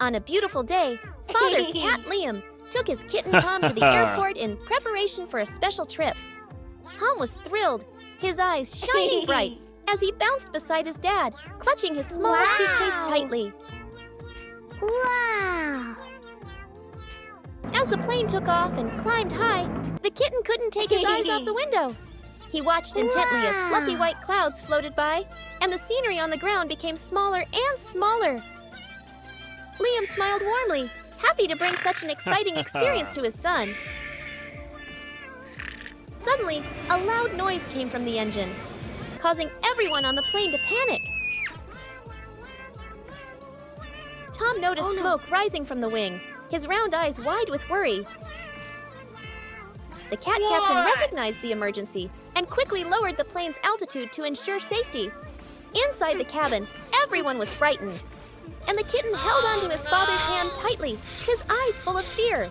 On a beautiful day, Father Cat Liam took his kitten Tom to the airport in preparation for a special trip. Tom was thrilled, his eyes shining bright as he bounced beside his dad, clutching his small suitcase tightly. Wow! As the plane took off and climbed high, the kitten couldn't take his eyes off the window. He watched intently as fluffy white clouds floated by, and the scenery on the ground became smaller and smaller. Liam smiled warmly, happy to bring such an exciting experience to his son. Suddenly, a loud noise came from the engine, causing everyone on the plane to panic. Tom noticed smoke rising from the wing, his round eyes wide with worry. The cat captain recognized the emergency and quickly lowered the plane's altitude to ensure safety. Inside the cabin, everyone was frightened, and the kitten held onto his father's hand tightly, his eyes full of fear.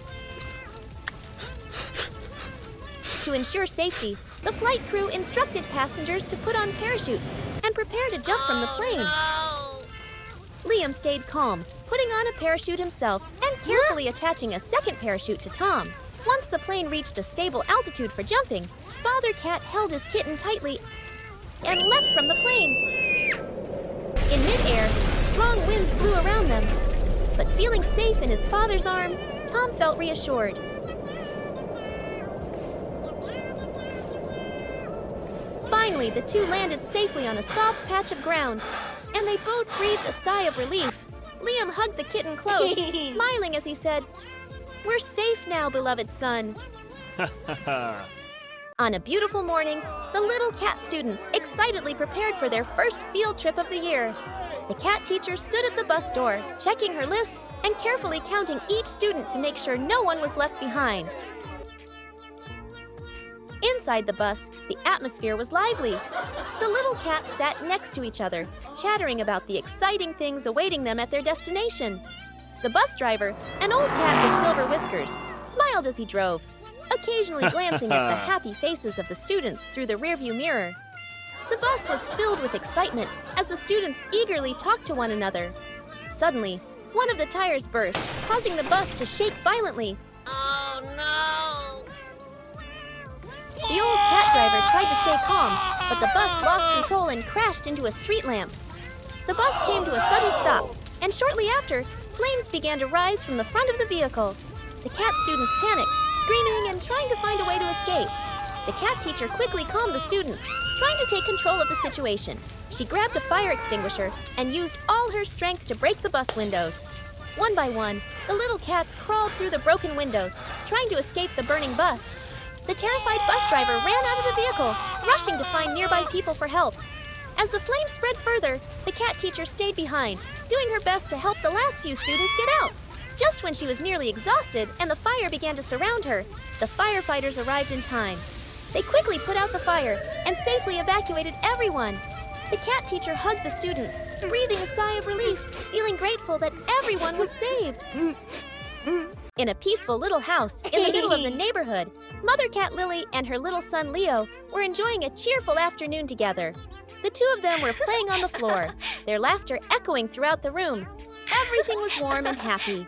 To ensure safety, the flight crew instructed passengers to put on parachutes and prepare to jump from the plane. Liam stayed calm, putting on a parachute himself and carefully attaching a second parachute to Tom. Once the plane reached a stable altitude for jumping, Father Cat held his kitten tightly and leapt from the plane. In midair, strong winds blew around them, but feeling safe in his father's arms, Tom felt reassured. Finally, the two landed safely on a soft patch of ground, and they both breathed a sigh of relief. Liam hugged the kitten close, smiling as he said, "We're safe now, beloved son." On a beautiful morning, the little cat students excitedly prepared for their first field trip of the year. The cat teacher stood at the bus door, checking her list and carefully counting each student to make sure no one was left behind. Inside the bus, the atmosphere was lively. The little cats sat next to each other, chattering about the exciting things awaiting them at their destination. The bus driver, an old cat with silver whiskers, smiled as he drove, occasionally glancing at the happy faces of the students through the rearview mirror. The bus was filled with excitement as the students eagerly talked to one another. Suddenly, one of the tires burst, causing the bus to shake violently. Oh no! The old cat driver tried to stay calm, but the bus lost control and crashed into a street lamp. The bus came to a sudden stop, and shortly after, flames began to rise from the front of the vehicle. The cat students panicked, screaming and trying to find a way to escape. The cat teacher quickly calmed the students, trying to take control of the situation. She grabbed a fire extinguisher and used all her strength to break the bus windows. One by one, the little cats crawled through the broken windows, trying to escape the burning bus. The terrified bus driver ran out of the vehicle, rushing to find nearby people for help. As the flames spread further, the cat teacher stayed behind, doing her best to help the last few students get out. Just when she was nearly exhausted and the fire began to surround her, the firefighters arrived in time. They quickly put out the fire and safely evacuated everyone. The cat teacher hugged the students, breathing a sigh of relief, feeling grateful that everyone was saved. In a peaceful little house in the middle of the neighborhood, Mother Cat Lily and her little son Leo were enjoying a cheerful afternoon together. The two of them were playing on the floor, their laughter echoing throughout the room. Everything was warm and happy.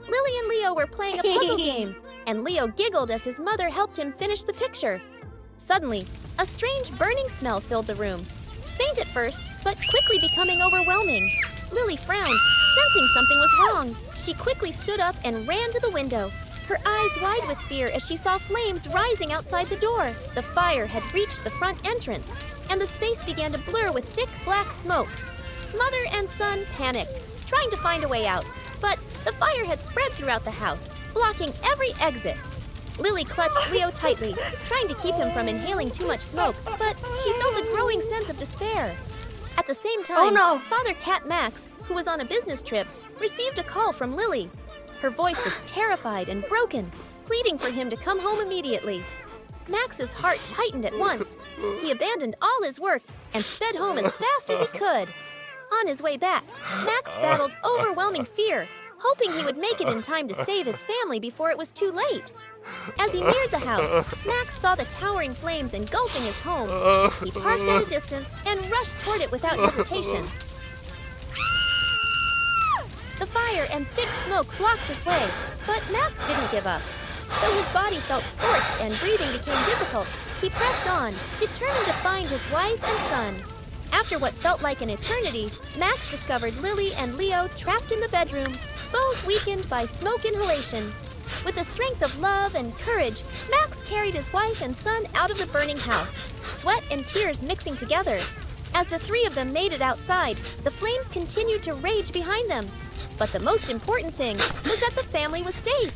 Lily and Leo were playing a puzzle game, and Leo giggled as his mother helped him finish the picture. Suddenly, a strange burning smell filled the room. Faint at first, but quickly becoming overwhelming. Lily frowned, sensing something was wrong. She quickly stood up and ran to the window, her eyes wide with fear as she saw flames rising outside the door. The fire had reached the front entrance, and the space began to blur with thick black smoke. Mother and son panicked, trying to find a way out, but the fire had spread throughout the house, blocking every exit. Lily clutched Leo tightly, trying to keep him from inhaling too much smoke, but she felt a growing sense of despair. At the same time, Father Cat Max, who was on a business trip, received a call from Lily. Her voice was terrified and broken, pleading for him to come home immediately. Max's heart tightened at once. He abandoned all his work and sped home as fast as he could. On his way back, Max battled overwhelming fear, hoping he would make it in time to save his family before it was too late. As he neared the house, Max saw the towering flames engulfing his home. He parked at a distance and rushed toward it without hesitation. The fire and thick smoke blocked his way, but Max didn't give up. Though his body felt scorched and breathing became difficult, he pressed on, determined to find his wife and son. After what felt like an eternity, Max discovered Lily and Leo trapped in the bedroom, both weakened by smoke inhalation. With the strength of love and courage, Max carried his wife and son out of the burning house, sweat and tears mixing together. As the three of them made it outside, the flames continued to rage behind them. But the most important thing was that the family was safe.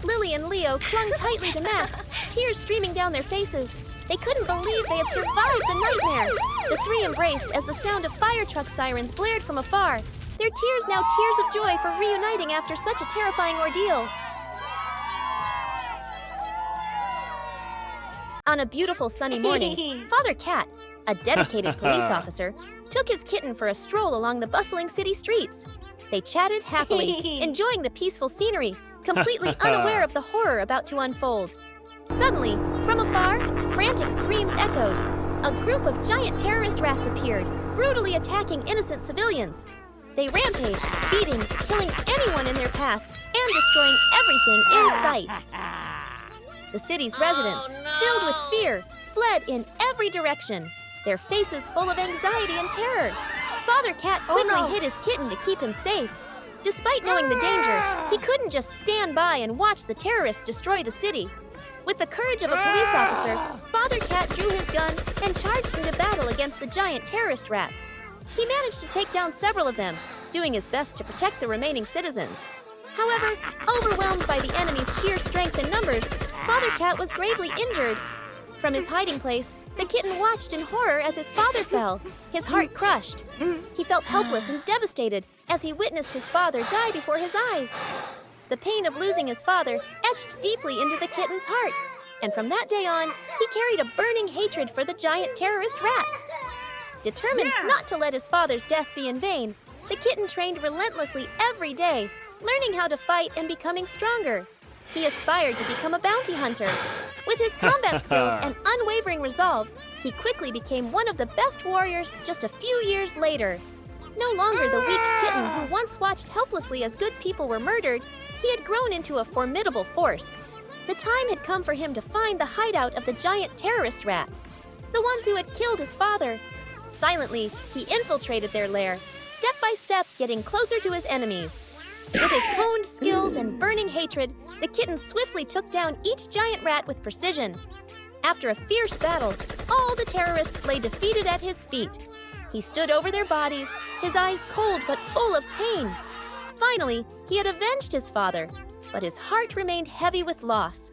Lily and Leo clung tightly to Max, tears streaming down their faces. They couldn't believe they had survived the nightmare. The three embraced as the sound of fire truck sirens blared from afar, their tears now tears of joy for reuniting after such a terrifying ordeal. On a beautiful sunny morning, Father Cat, a dedicated police officer, took his kitten for a stroll along the bustling city streets. They chatted happily, enjoying the peaceful scenery, completely unaware of the horror about to unfold. Suddenly, from afar, frantic screams echoed. A group of giant terrorist rats appeared, brutally attacking innocent civilians. They rampaged, beating, killing anyone in their path, and destroying everything in sight. The city's residents, filled with fear, fled in every direction, their faces full of anxiety and terror. Father Cat quickly hid his kitten to keep him safe. Despite knowing the danger, he couldn't just stand by and watch the terrorists destroy the city. With the courage of a police officer, Father Cat drew his gun and charged into battle against the giant terrorist rats. He managed to take down several of them, doing his best to protect the remaining citizens. However, overwhelmed by the enemy's sheer strength and numbers, Father Cat was gravely injured. From his hiding place, the kitten watched in horror as his father fell, his heart crushed. He felt helpless and devastated as he witnessed his father die before his eyes. The pain of losing his father etched deeply into the kitten's heart, and from that day on, he carried a burning hatred for the giant terrorist rats. Determined not to let his father's death be in vain, the kitten trained relentlessly every day, learning how to fight and becoming stronger. He aspired to become a bounty hunter. With his combat skills and unwavering resolve, he quickly became one of the best warriors just a few years later. No longer the weak kitten who once watched helplessly as good people were murdered, he had grown into a formidable force. The time had come for him to find the hideout of the giant terrorist rats, the ones who had killed his father. Silently, he infiltrated their lair, step by step getting closer to his enemies. With his honed skills and burning hatred, the kitten swiftly took down each giant rat with precision. After a fierce battle, all the terrorists lay defeated at his feet. He stood over their bodies, his eyes cold but full of pain. Finally, he had avenged his father, but his heart remained heavy with loss.